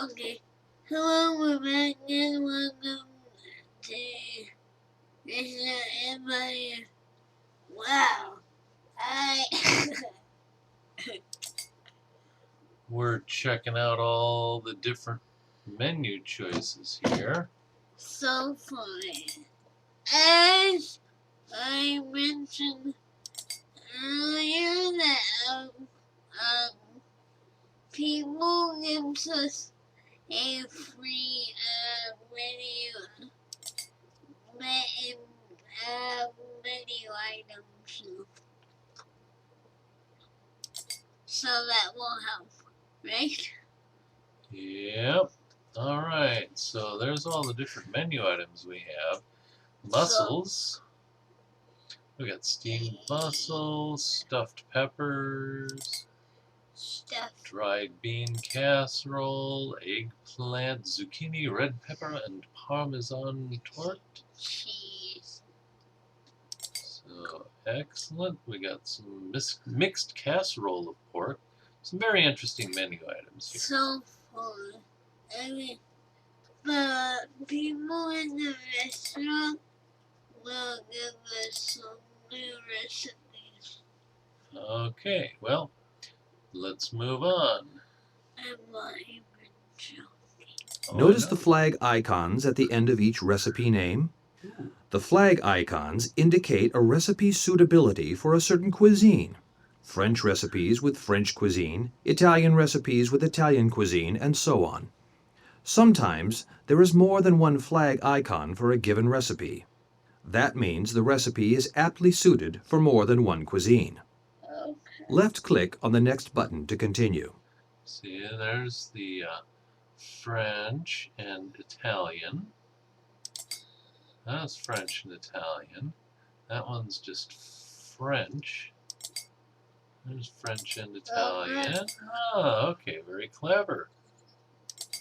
Okay. Hello, we're back and welcome to this Empire. Wow. I We're checking out all the different menu choices here. so fun. As I mentioned earlier that people gives us a free menu menu items. So that will help, right? Yep. All right. So there's all the different menu items we have. Mussels. We got steamed mussels, stuffed peppers, dried bean casserole, eggplant, zucchini, red pepper, and parmesan tort. Cheese. So excellent. We got some mixed casserole of pork. Some very interesting menu items here. So fun. I mean, the people in the restaurant will give us some new recipes. Okay, well, let's move on. I'm not even joking. Notice the flag icons at the end of each recipe name. The flag icons indicate a recipe's suitability for a certain cuisine. French recipes with French cuisine, Italian recipes with Italian cuisine, and so on. Sometimes there is more than one flag icon for a given recipe. That means the recipe is aptly suited for more than one cuisine. Okay. Left-click on the next button to continue. See, there's the French and Italian. That's French and Italian. That one's just French. There's French and Italian. Ah, okay, very clever.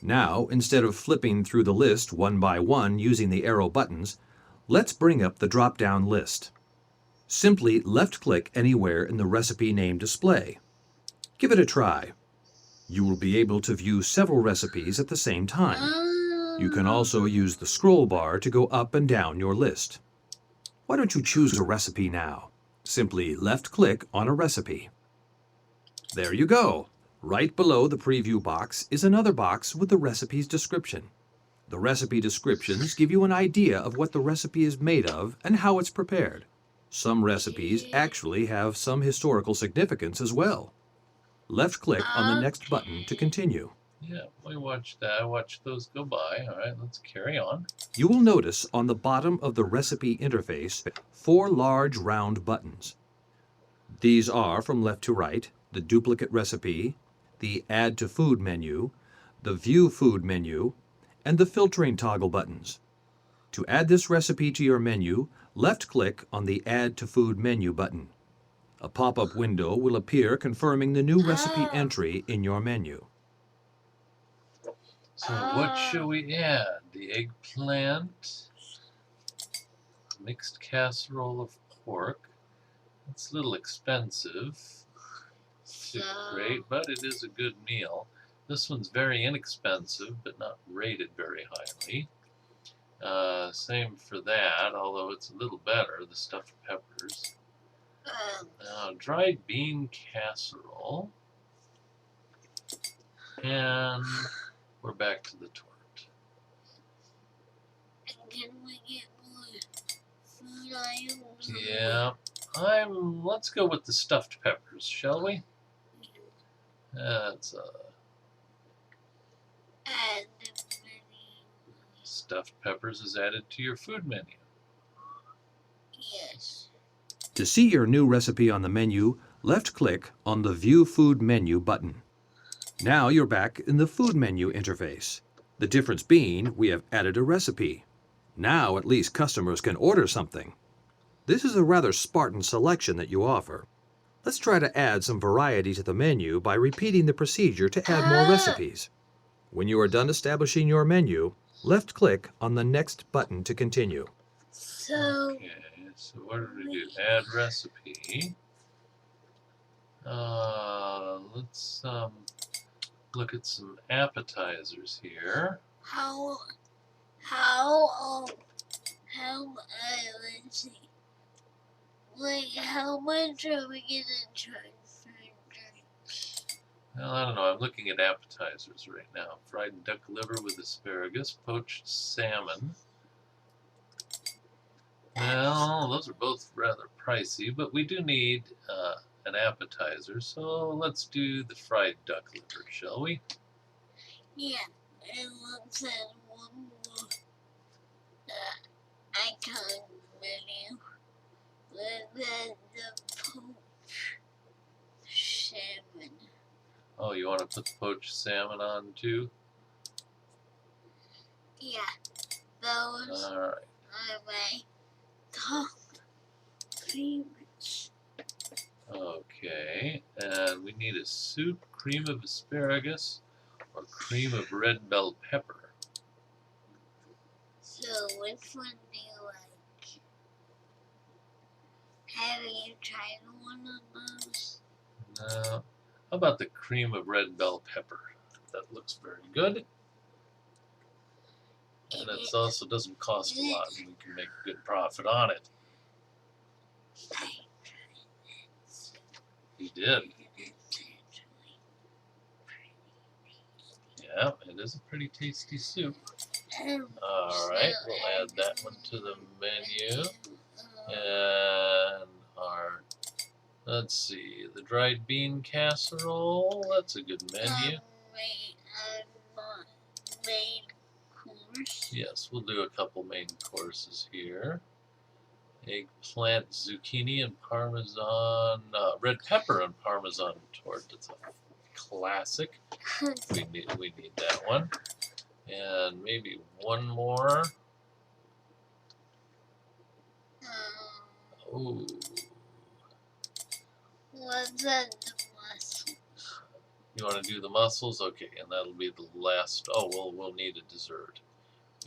Now, instead of flipping through the list one by one using the arrow buttons, let's bring up the drop-down list. Simply left-click anywhere in the recipe name display. Give it a try. You will be able to view several recipes at the same time. You can also use the scroll bar to go up and down your list. Why don't you choose a recipe now? Simply left-click on a recipe. There you go. Right below the preview box is another box with the recipe's description. The recipe descriptions give you an idea of what the recipe is made of and how it's prepared. Some recipes actually have some historical significance as well. Left-click on the next button to continue. Yeah, we watched that. I watched those go by. All right, let's carry on. You will notice on the bottom of the recipe interface 4 large round buttons. These are, from left to right, the duplicate recipe, the Add to Food menu, the View Food menu, and the filtering toggle buttons. To add this recipe to your menu, left-click on the Add to Food menu button. A pop-up window will appear confirming the new recipe entry in your menu. So what should we add? The eggplant, mixed casserole of pork. It's a little expensive. Too great, but it is a good meal. This one's very inexpensive, but not rated very highly. Same for that, although it's a little better, the stuffed peppers. Dried bean casserole. And we're back to the tort. Can we get more food items? Yeah. Let's go with the stuffed peppers, shall we? That's Add the menu. stuffed peppers is added to your food menu. Yes. To see your new recipe on the menu, left-click on the View Food menu button. Now you're back in the food menu interface. The difference being we have added a recipe. Now at least customers can order something. This is a rather Spartan selection that you offer. Let's try to add some variety to the menu by repeating the procedure to add more recipes. When you are done establishing your menu, left-click on the next button to continue. Okay, so what do we do? Add recipe. Let's look at some appetizers here. Let's see. Like, how much are we gonna charge for drinks? Well, I don't know. I'm looking at appetizers right now. Fried duck liver with asparagus, poached salmon. Well, those are both rather pricey, but we do need an appetizer, so let's do the fried duck liver, shall we? Yeah, and let's add one more icon menu. Let's add the poached salmon. Oh, you want to put the poached salmon on too? Yeah, those All right. are my top favorites. Okay, and we need a soup, cream of asparagus, or cream of red bell pepper. So, which one do you like? Have you tried one of those? No. How about the cream of red bell pepper? That looks very good. And it also doesn't cost a lot, and we can make a good profit on it. I You did. it's actually pretty Yeah, it is a pretty tasty soup. tasty. All right, we'll add that one to the menu. And our, let's see, the dried bean casserole. That's a good menu. Main course. Yes, we'll do a couple main courses here. Eggplant, zucchini, and parmesan, red pepper and parmesan torte. That's a classic. We need that one. And maybe one more. Ooh. What's that? The mussels. You want to do the mussels? Okay, and that'll be the last. Oh, we'll need a dessert.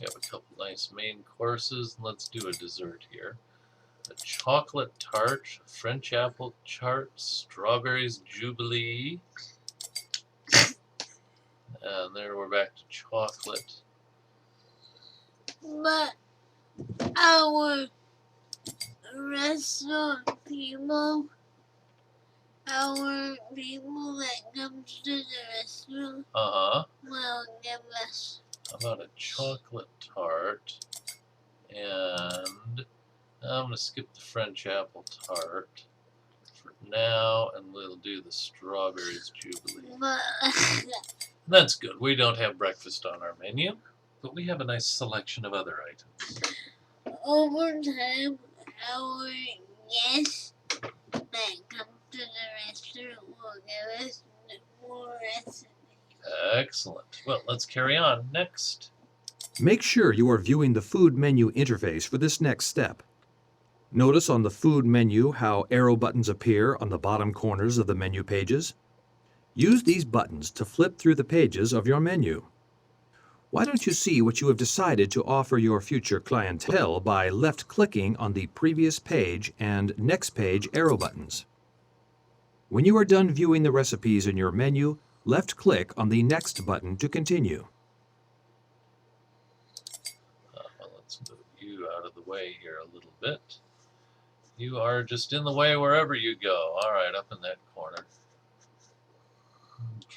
We have a couple nice main courses. Let's do a dessert here. A chocolate tart, French apple tart, strawberries jubilee. And there we're back to chocolate. But our restaurant people, our people that comes to the restaurant Uh-huh. will give us. How about a chocolate tart? And I'm going to skip the French apple tart for now, and we'll do the strawberries jubilee. But That's good. We don't have breakfast on our menu, but we have a nice selection of other items. over time, our guests that come to the restaurant will give us more recipes. Excellent. Well, let's carry on. Next. Make sure you are viewing the food menu interface for this next step. Notice on the food menu how arrow buttons appear on the bottom corners of the menu pages. Use these buttons to flip through the pages of your menu. Why don't you see what you have decided to offer your future clientele by left-clicking on the previous page and next page arrow buttons? When you are done viewing the recipes in your menu, left-click on the next button to continue. Well, let's move you out of the way here a little bit. You are just in the way wherever you go. All right, up in that corner.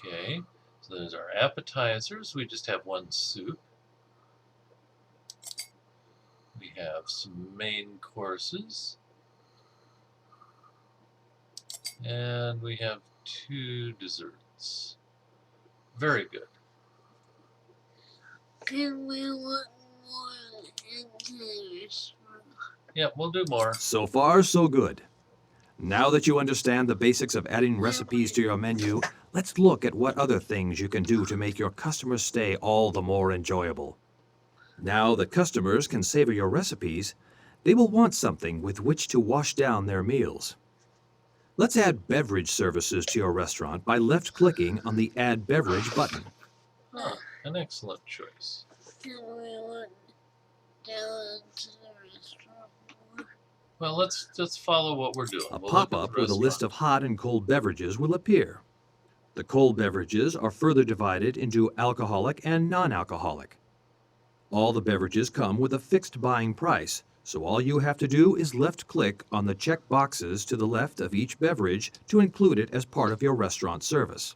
Okay, so there's our appetizers. We just have one soup. We have some main courses. And we have 2 desserts. Very good. Can we look more into the restaurant? Yep, we'll do more. So far, so good. Now that you understand the basics of adding recipes to your menu, let's look at what other things you can do to make your customer's stay all the more enjoyable. Now that customers can savor your recipes, they will want something with which to wash down their meals. Let's add beverage services to your restaurant by left-clicking on the Add Beverage button. Oh, an excellent choice. Can we look down into the restaurant more? Well, let's follow what we're doing. A We'll look at pop-up the with a list of restaurant. hot and cold beverages will appear. The cold beverages are further divided into alcoholic and non-alcoholic. All the beverages come with a fixed buying price, so all you have to do is left-click on the check boxes to the left of each beverage to include it as part of your restaurant service.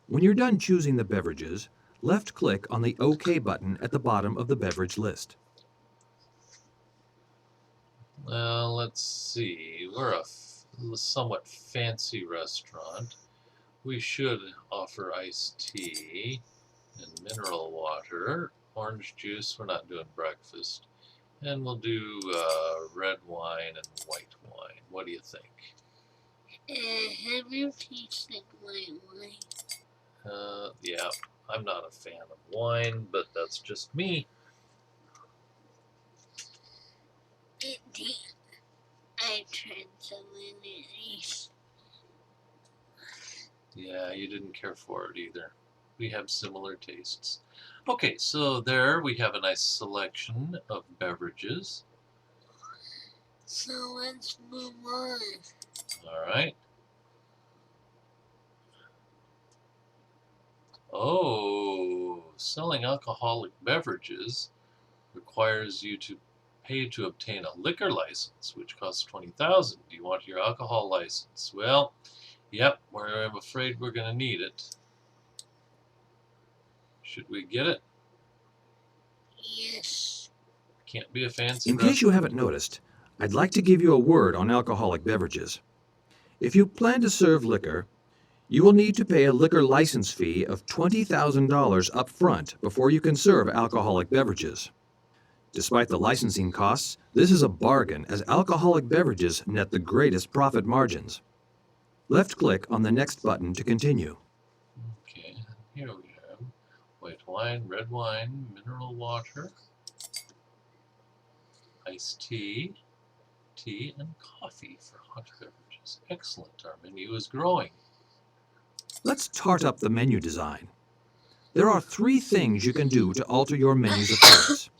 When you're done choosing the beverages, left-click on the OK button at the bottom of the beverage list. Well, let's see. We're a somewhat fancy restaurant. We should offer iced tea and mineral water, orange juice. We're not doing breakfast. And we'll do red wine and white wine. What do you think? Have you tasted white wine? Yeah, I'm not a fan of wine, but that's just me. I tried some in it. Yeah, you didn't care for it either. We have similar tastes. Okay, so there we have a nice selection of beverages. So let's move on. All right. Oh, selling alcoholic beverages requires you to pay to obtain a liquor license, which costs $20,000. Do you want your alcohol license? Well, yep, I'm afraid we're going to need it. Should we get it? Yes. Can't be a fancy In case you haven't noticed, I'd like to give you a word on alcoholic beverages. If you plan to serve liquor, you will need to pay a liquor license fee of $20,000 up front before you can serve alcoholic beverages. Despite the licensing costs, this is a bargain as alcoholic beverages net the greatest profit margins. Left-click on the next button to continue. Okay, here we have white wine, red wine, mineral water, iced tea, tea, and coffee for hot beverages. Excellent, our menu is growing. Let's tart up the menu design. There are 3 things you can do to alter your menu's appearance.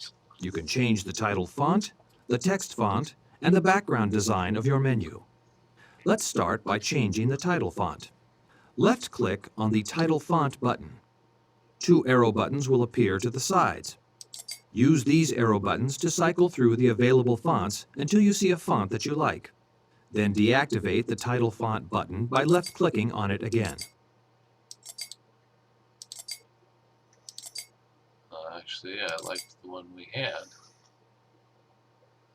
You can change the title font, the text font, and the background design of your menu. Let's start by changing the title font. Left-click on the Title Font button. 2 arrow buttons will appear to the sides. Use these arrow buttons to cycle through the available fonts until you see a font that you like. Then deactivate the Title Font button by left-clicking on it again. Actually, I liked the one we had.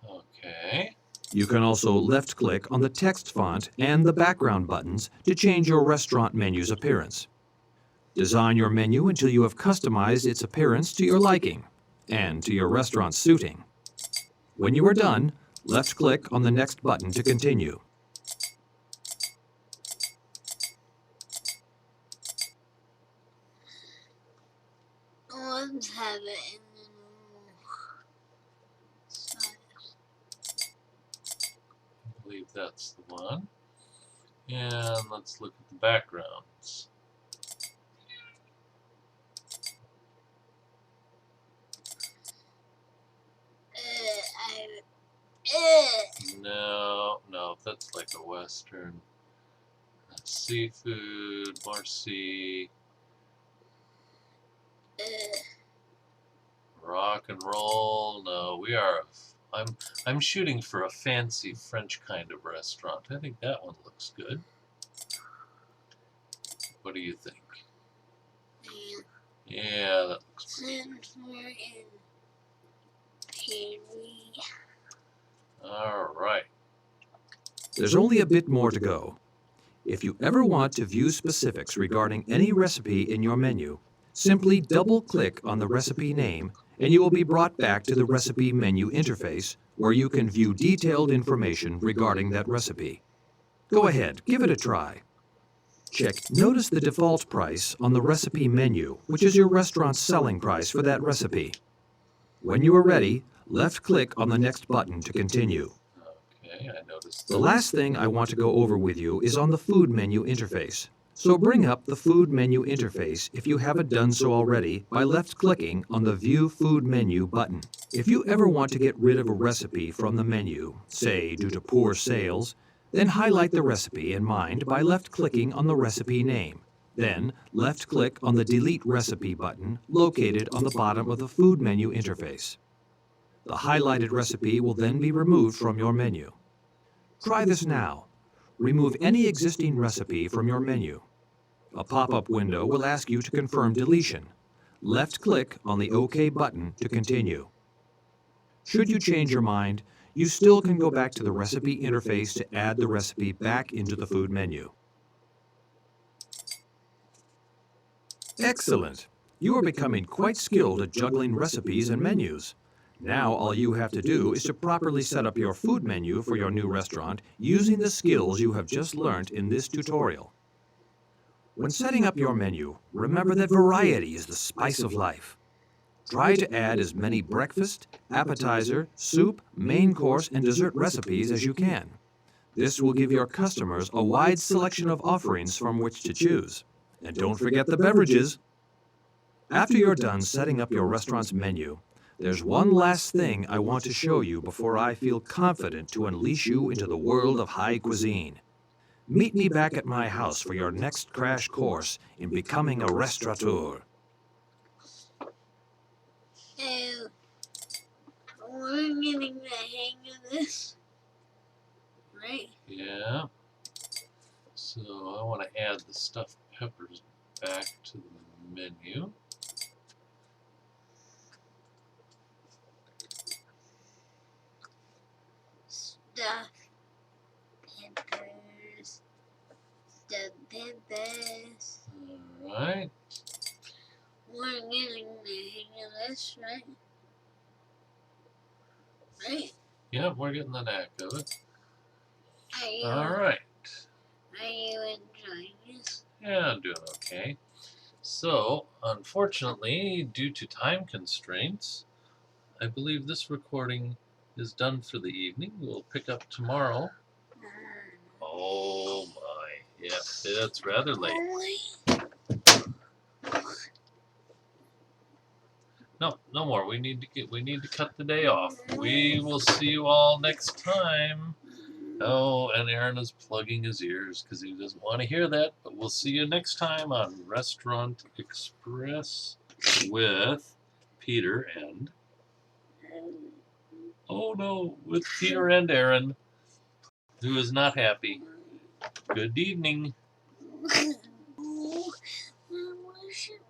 Okay. You can also left-click on the text font and the background buttons to change your restaurant menu's appearance. Design your menu until you have customized its appearance to your liking and to your restaurant's suiting. When you are done, left-click on the next button to continue. Let's have it in the normal size. I believe that's the one. And let's look at the backgrounds. No, that's like a Western. Seafood, more sea. Rock and roll. No, we are. I'm shooting for a fancy French kind of restaurant. I think that one looks good. What do you think? Yeah, that looks pretty good. Since we're in Paris. All right. There's only a bit more to go. If you ever want to view specifics regarding any recipe in your menu, simply double-click on the recipe name and you will be brought back to the recipe menu interface where you can view detailed information regarding that recipe. Go ahead, give it a try. Notice the default price on the recipe menu, which is your restaurant's selling price for that recipe. When you are ready, left-click on the next button to continue. Okay, I noticed. The last thing I want to go over with you is on the food menu interface. So bring up the food menu interface if you haven't done so already by left-clicking on the View Food Menu button. If you ever want to get rid of a recipe from the menu, say due to poor sales, then highlight the recipe in mind by left-clicking on the recipe name. Then, left-click on the Delete Recipe button located on the bottom of the Food menu interface. The highlighted recipe will then be removed from your menu. Try this now. Remove any existing recipe from your menu. A pop-up window will ask you to confirm deletion. Left-click on the OK button to continue. Should you change your mind, you still can go back to the recipe interface to add the recipe back into the Food menu. Excellent! You are becoming quite skilled at juggling recipes and menus. Now all you have to do is to properly set up your food menu for your new restaurant using the skills you have just learned in this tutorial. When setting up your menu, remember that variety is the spice of life. Try to add as many breakfast, appetizer, soup, main course, and dessert recipes as you can. This will give your customers a wide selection of offerings from which to choose. And don't forget the beverages. After you're done setting up your restaurant's menu, there's one last thing I want to show you before I feel confident to unleash you into the world of high cuisine. Meet me back at my house for your next crash course in becoming a restaurateur. So, we're getting the hang of this, right? Yeah. So I want to add the stuffed peppers back to the menu. Stuffed peppers. Stuffed peppers. Alright. We're getting the hang of this, right? Right? Yep, we're getting the knack of it. Are Alright. you enjoying this? Yeah, I'm doing okay. So, unfortunately, due to time constraints, I believe this recording is done for the evening. We'll pick up tomorrow. Oh my, yeah, it's rather late. No, no more. We need to cut the day off. We will see you all next time. Oh, and Aaron is plugging his ears because he doesn't want to hear that. But we'll see you next time on Restaurant Express with Peter and... Oh no, with Peter and Aaron, who is not happy. Good evening. I wish it